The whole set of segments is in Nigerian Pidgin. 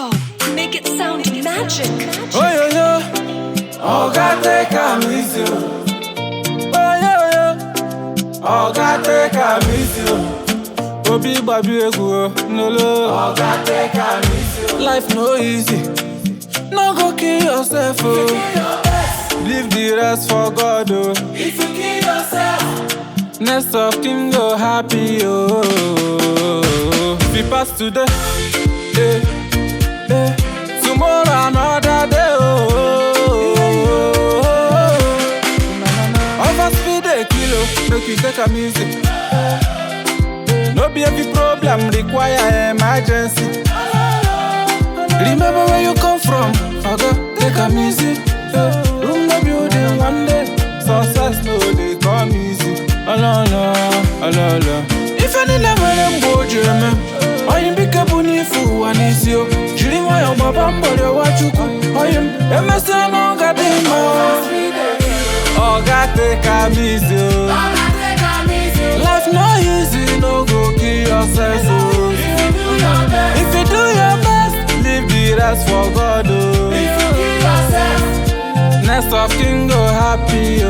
Wow, make it sound magic. Oh yo yo, Oga take am easy. Oh yo yo, Oga take am easy. Obi babi egu no lo. Oga take am easy. Life no easy. No go kill yourself, oh. Leave the rest for God, oh. If you kill yourself, next of kin go happy, oh. If you pass today, tomorrow another day, oh. Overspeed a kilo, make you take am easy. No be every problem require emergency. Remember where you come from, oga, take am easy. Room no building one day, success no dey come easy. Alala, alala. If any never them go jeme, oyim bike buni fu anisio. Jiri mo yo baba mbode wachuku, oyim emese no gadima. Oga take am easy. Life no easy, no go kill yourself. If you do your best, leave the rest for God, oh. If you kill yourself, next of kin go happy, oh.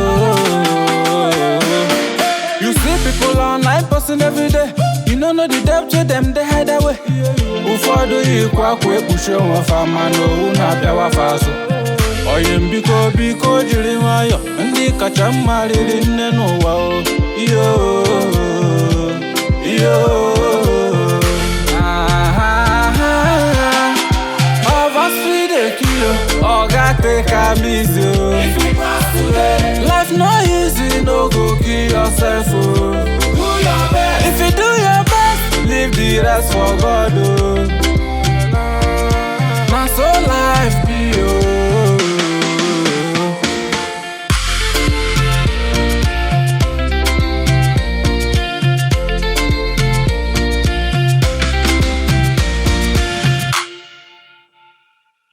You see people online posting every day. You don't know the depth to them, they hide away. Ufodu yikwa kwe pushe wafama no unapya wafaso. Oyim biko jiri wayo, ndi kacha mariri neno wao. Yo, yo. Oga take am easy. Life no easy, no go kill yourself. If you do your best, leave the rest for God.